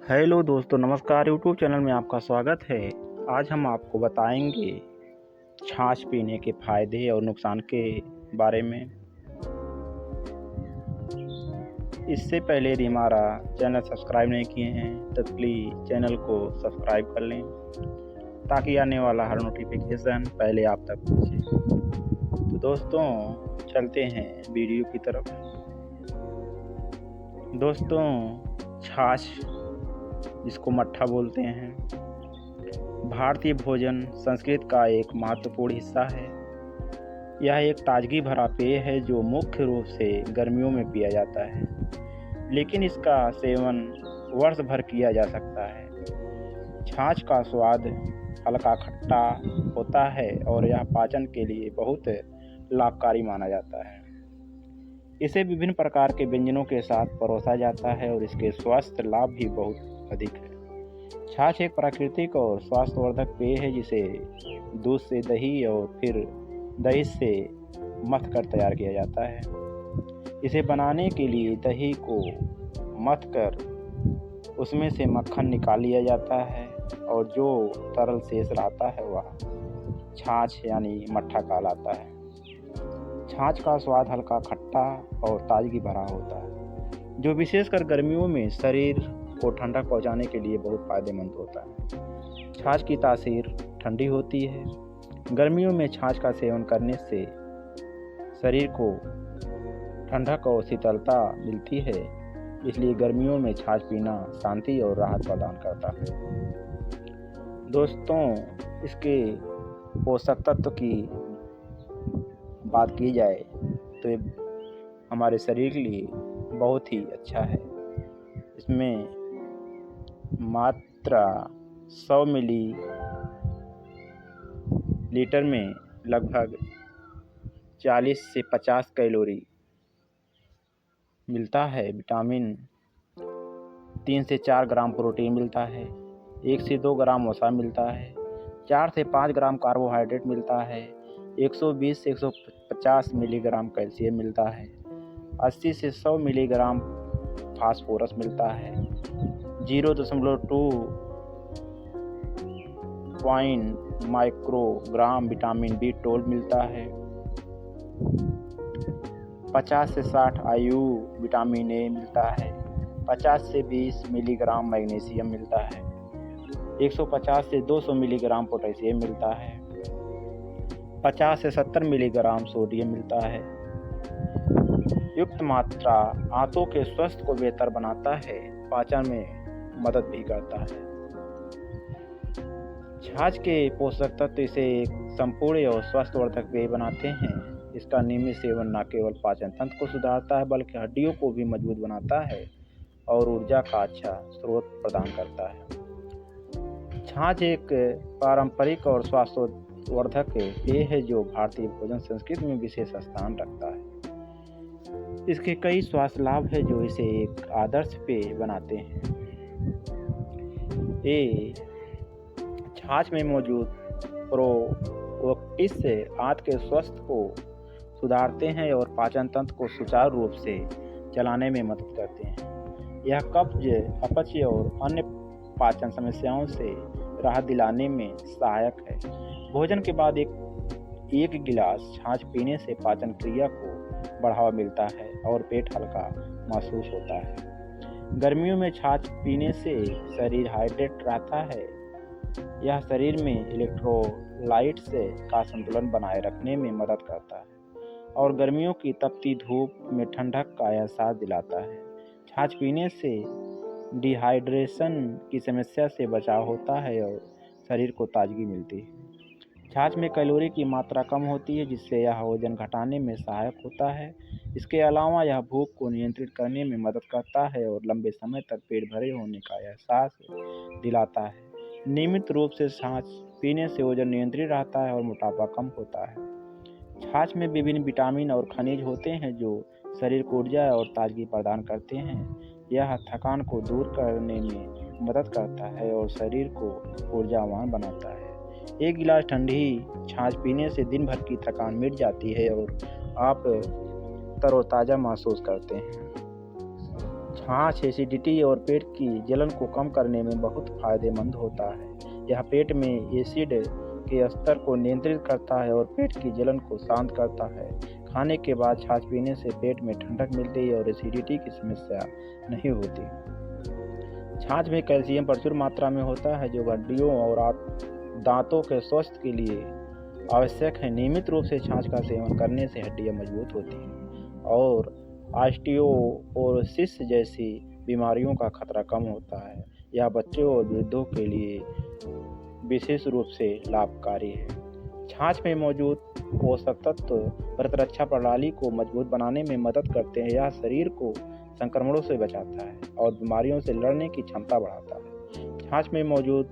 Hello दोस्तों, नमस्कार। YouTube channel में आपका स्वागत है। आज हम आपको बताएंगे छाछ पीने के फ़ायदे और नुकसान के बारे में। इससे पहले यदि हमारा चैनल सब्सक्राइब नहीं किए हैं तो प्लीज़ चैनल को सब्सक्राइब कर लें ताकि आने वाला हर नोटिफिकेशन पहले आप तक पहुँचे। तो दोस्तों, चलते हैं वीडियो की तरफ। दोस्तों, छाछ जिसको मट्ठा बोलते हैं, भारतीय भोजन संस्कृति का एक महत्वपूर्ण हिस्सा है। यह एक ताजगी भरा पेय है जो मुख्य रूप से गर्मियों में पिया जाता है, लेकिन इसका सेवन वर्ष भर किया जा सकता है। छाछ का स्वाद हल्का खट्टा होता है और यह पाचन के लिए बहुत लाभकारी माना जाता है। इसे विभिन्न प्रकार के व्यंजनों के साथ परोसा जाता है और इसके स्वास्थ्य लाभ भी बहुत अधिक है। छाछ एक प्राकृतिक और स्वास्थ्यवर्धक पेय है जिसे दूध से दही और फिर दही से मथ कर तैयार किया जाता है। इसे बनाने के लिए दही को मथ कर उसमें से मक्खन निकाल लिया जाता है और जो तरल शेष रहता है वह छाछ यानी मट्ठा कहलाता है। छाछ का स्वाद हल्का खट्टा और ताजगी भरा होता है, जो विशेषकर गर्मियों में शरीर को ठंडक पहुंचाने के लिए बहुत फायदेमंद होता है। छाछ की तासीर ठंडी होती है। गर्मियों में छाछ का सेवन करने से शरीर को ठंडक और शीतलता मिलती है, इसलिए गर्मियों में छाछ पीना शांति और राहत प्रदान करता है। दोस्तों, इसके पोषक तत्व की बात की जाए तो ये हमारे शरीर के लिए बहुत ही अच्छा है। इसमें मात्रा 100 मिली लीटर में लगभग 40 से 50 कैलोरी मिलता है। विटामिन 3 से 4 ग्राम प्रोटीन मिलता है, 1 से 2 ग्राम वसा मिलता है, 4 से 5 ग्राम कार्बोहाइड्रेट मिलता है, 120 से 150 मिलीग्राम कैल्शियम मिलता है, 80 से 100 मिलीग्राम फास्फोरस मिलता है, 0.2 माइक्रोग्राम विटामिन B12 मिलता है, 50 से 60 IU विटामिन A मिलता है, 50 से 20 मिलीग्राम मैग्नीशियम मिलता है, 150 से 200 मिलीग्राम पोटेशियम मिलता है, 50 से 70 मिलीग्राम सोडियम मिलता है। युक्त मात्रा आंतों के स्वास्थ्य को बेहतर बनाता है, पाचन में मदद भी करता है। छाछ के पोषक तत्व इसे एक संपूर्ण और स्वास्थ्यवर्धक पेय बनाते हैं। इसका नियमित सेवन न केवल पाचन तंत्र को सुधारता है बल्कि हड्डियों को भी मजबूत बनाता है और ऊर्जा का अच्छा स्रोत प्रदान करता है। छाछ एक पारंपरिक और स्वास्थ्यवर्धक पेय है जो भारतीय भोजन संस्कृति में विशेष स्थान रखता है। इसके कई स्वास्थ्य लाभ हैं जो इसे एक आदर्श पेय बनाते हैं। छाछ में मौजूद प्रोबोटिक्स आंत के स्वास्थ्य को सुधारते हैं और पाचन तंत्र को सुचारू रूप से चलाने में मदद करते हैं। यह कब्ज, अपच और अन्य पाचन समस्याओं से राहत दिलाने में सहायक है। भोजन के बाद एक गिलास छाछ पीने से पाचन क्रिया को बढ़ावा मिलता है और पेट हल्का महसूस होता है। गर्मियों में छाछ पीने से शरीर हाइड्रेट रहता है। यह शरीर में इलेक्ट्रोलाइट्स का संतुलन बनाए रखने में मदद करता है और गर्मियों की तपती धूप में ठंडक का एहसास दिलाता है। छाछ पीने से डिहाइड्रेशन की समस्या से बचाव होता है और शरीर को ताजगी मिलती है। छाछ में कैलोरी की मात्रा कम होती है जिससे यह वजन घटाने में सहायक होता है। इसके अलावा यह भूख को नियंत्रित करने में मदद करता है और लंबे समय तक पेट भरे होने का एहसास दिलाता है। नियमित रूप से छाछ पीने से वजन नियंत्रित रहता है और मोटापा कम होता है। छाछ में विभिन्न विटामिन और खनिज होते हैं जो शरीर को ऊर्जा और ताजगी प्रदान करते हैं। यह थकान को दूर करने में मदद करता है और शरीर को ऊर्जावान बनाता है। एक गिलास ठंडी छाछ पीने से दिन भर की थकान मिट जाती है और आप तरोताज़ा महसूस करते हैं। छाछ एसिडिटी और पेट की जलन को कम करने में बहुत फायदेमंद होता है। यह पेट में एसिड के स्तर को नियंत्रित करता है और पेट की जलन को शांत करता है। खाने के बाद छाछ पीने से पेट में ठंडक मिलती है और एसिडिटी की समस्या नहीं होती। छाछ में कैल्शियम प्रचुर मात्रा में होता है, जो हड्डियों और दांतों के स्वास्थ्य के लिए आवश्यक है। नियमित रूप से छाछ का सेवन करने से हड्डियां मजबूत होती हैं और ऑस्टियोपोरोसिस जैसी बीमारियों का खतरा कम होता है। यह बच्चों और वृद्धों के लिए विशेष रूप से लाभकारी है। छाछ में मौजूद पोषक तत्व प्रतिरक्षा प्रणाली को मजबूत बनाने में मदद करते हैं। यह शरीर को संक्रमणों से बचाता है और बीमारियों से लड़ने की क्षमता बढ़ाता है। छाछ में मौजूद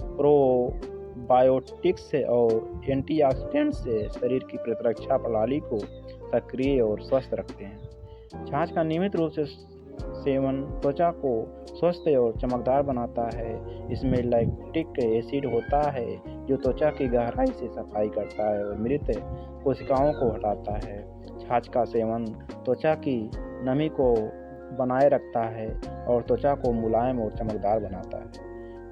प्रोबायोटिक्स और एंटीऑक्सीडेंट्स से शरीर की प्रतिरक्षा प्रणाली को सक्रिय और स्वस्थ रखते हैं। छाछ का नियमित रूप से सेवन त्वचा को स्वस्थ और चमकदार बनाता है। इसमें लैक्टिक एसिड होता है, जो त्वचा की गहराई से सफाई करता है और मृत कोशिकाओं को हटाता है। छाछ का सेवन त्वचा की नमी को बनाए रखता है और त्वचा को मुलायम और चमकदार बनाता है।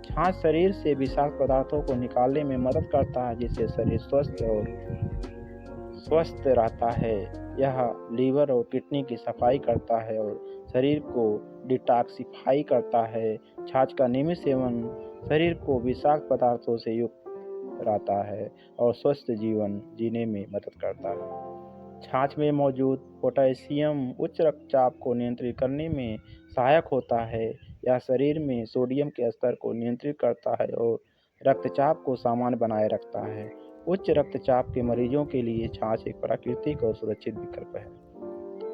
छाछ शरीर से विषाक्त पदार्थों को निकालने में मदद करता है, जिससे शरीर स्वस्थ रहता है। यह लीवर और किडनी की सफाई करता है और शरीर को डिटॉक्सिफाई करता है। छाछ का नियमित सेवन शरीर को विषाक्त पदार्थों से युक्त रहता है और स्वस्थ जीवन जीने में मदद करता है। छाछ में मौजूद पोटेशियम उच्च रक्तचाप को नियंत्रित करने में सहायक होता है। यह शरीर में सोडियम के स्तर को नियंत्रित करता है और रक्तचाप को सामान्य बनाए रखता है। उच्च रक्तचाप के मरीजों के लिए छाछ एक प्राकृतिक और सुरक्षित विकल्प है।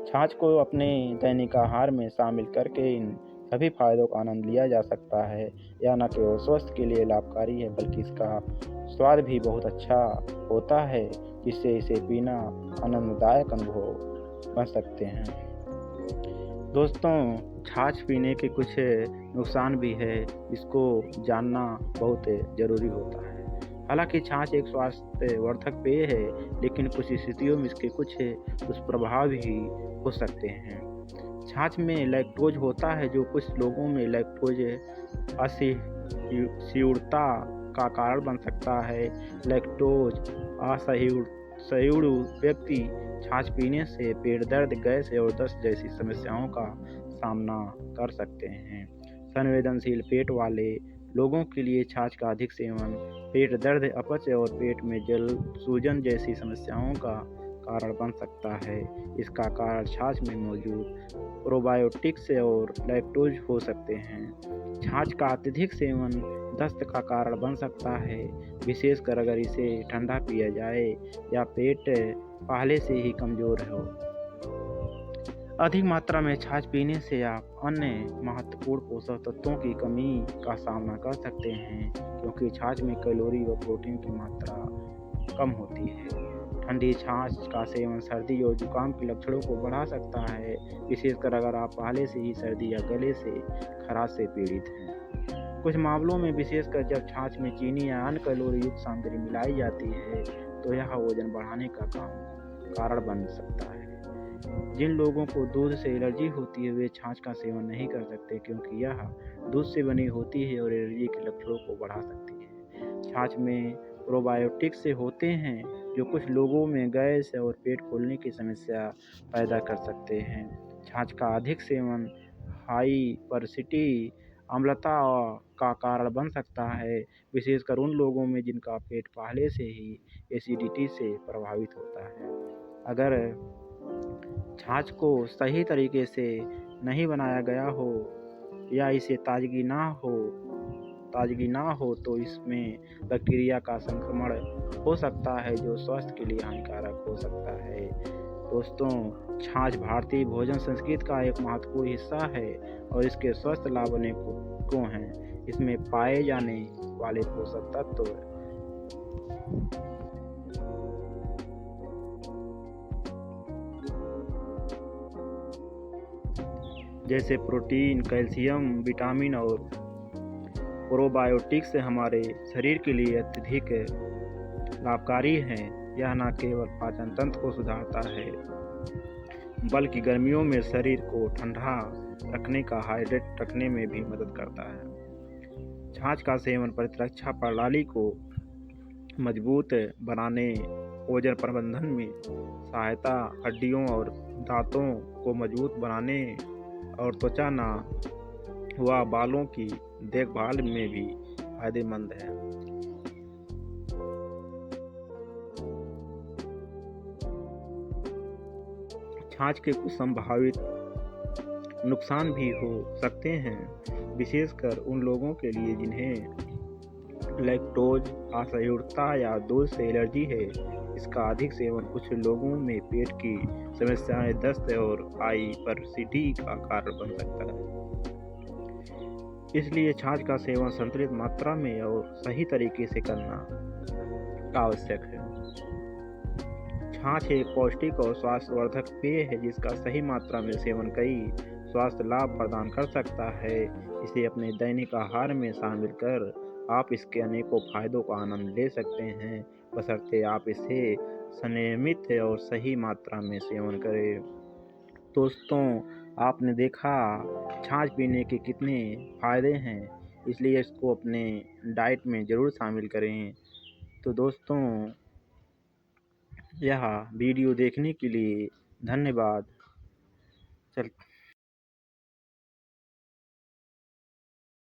छाछ को अपने दैनिक आहार में शामिल करके इन सभी फायदों का आनंद लिया जा सकता है। यह न केवल स्वास्थ्य के लिए लाभकारी है, बल्कि इसका स्वाद भी बहुत अच्छा होता है, जिससे इसे पीना आनंददायक अनुभव बन सकते हैं। दोस्तों, छाछ पीने के कुछ नुकसान भी है, इसको जानना बहुत ज़रूरी होता है। हालांकि छाछ एक स्वास्थ्यवर्धक पेय है, लेकिन कुछ स्थितियों में इसके कुछ दुष्प्रभाव भी हो सकते हैं। छाछ में लैक्टोज होता है, जो कुछ लोगों में लैक्टोज असहिष्णुता का कारण बन सकता है। लैक्टोज असहिष्णु व्यक्ति छाछ पीने से पेट दर्द, गैस और दस्त जैसी समस्याओं का सामना कर सकते हैं। संवेदनशील पेट वाले लोगों के लिए छाछ का अधिक सेवन पेट दर्द, अपच और पेट में जल सूजन जैसी समस्याओं का कारण बन सकता है। इसका कारण छाछ में मौजूद प्रोबायोटिक्स और लैक्टोज हो सकते हैं। छाछ का अत्यधिक सेवन दस्त का कारण बन सकता है, विशेषकर अगर इसे ठंडा पिया जाए या पेट पहले से ही कमज़ोर हो। अधिक मात्रा में छाछ पीने से आप अन्य महत्वपूर्ण पोषक तत्वों की कमी का सामना कर सकते हैं, क्योंकि छाछ में कैलोरी व प्रोटीन की मात्रा कम होती है। ठंडी छाछ का सेवन सर्दी और जुकाम के लक्षणों को बढ़ा सकता है, विशेषकर अगर आप पहले से ही सर्दी या गले से खराश से पीड़ित हैं। कुछ मामलों में, विशेषकर जब छाछ में चीनी या अन्य कैलोरी युक्त सामग्री मिलाई जाती है, तो यह वजन बढ़ाने का कारण बन सकता है। जिन लोगों को दूध से एलर्जी होती है, वे छाछ का सेवन नहीं कर सकते, क्योंकि यह दूध से बनी होती है और एलर्जी के लक्षणों को बढ़ा सकती है। छाछ में प्रोबायोटिक्स होते हैं, जो कुछ लोगों में गैस और पेट फूलने की समस्या पैदा कर सकते हैं। छाछ का अधिक सेवन हाइपरसिटी अम्लता का कारण बन सकता है, विशेषकर उन लोगों में जिनका पेट पहले से ही एसिडिटी से प्रभावित होता है। अगर छाछ को सही तरीके से नहीं बनाया गया हो या इसे ताजगी ना हो तो इसमें बैक्टीरिया का संक्रमण हो सकता है, जो स्वास्थ्य के लिए हानिकारक हो सकता है। दोस्तों, छाछ भारतीय भोजन संस्कृति का एक महत्वपूर्ण हिस्सा है और इसके स्वस्थ लाभ अनेकों हैं। इसमें पाए जाने वाले पोषक तत्व जैसे प्रोटीन, कैल्शियम, विटामिन और प्रोबायोटिक्स हमारे शरीर के लिए अत्यधिक लाभकारी हैं। यह न केवल पाचन तंत्र को सुधारता है, बल्कि गर्मियों में शरीर को ठंडा रखने का हाइड्रेट रखने में भी मदद करता है। छाछ का सेवन प्रतिरक्षा प्रणाली को मजबूत बनाने, ओजन प्रबंधन में सहायता, हड्डियों और दांतों को मजबूत बनाने और त्वचा न व बालों की देखभाल में भी फायदेमंद है। छाछ के कुछ संभावित नुकसान भी हो सकते हैं, विशेषकर उन लोगों के लिए जिन्हें लैक्टोज असहिष्णुता या दूध से एलर्जी है। इसका अधिक सेवन कुछ लोगों में पेट की समस्याएं, दस्त और हाइपरसिटी का कारण बन सकता है। इसलिए छाछ का सेवन संतुलित मात्रा में और सही तरीके से करना आवश्यक है। छाछ एक पौष्टिक और स्वास्थ्यवर्धक पेय है जिसका सही मात्रा में सेवन कई स्वास्थ्य लाभ प्रदान कर सकता है। इसे अपने दैनिक आहार में शामिल कर आप इसके अनेकों फायदों का आनंद ले सकते हैं, बशर्ते आप इसे संयमित और सही मात्रा में सेवन करें। दोस्तों, आपने देखा छाछ पीने के कितने फ़ायदे हैं, इसलिए इसको अपने डाइट में ज़रूर शामिल करें। तो दोस्तों, यह वीडियो देखने के लिए धन्यवाद। चल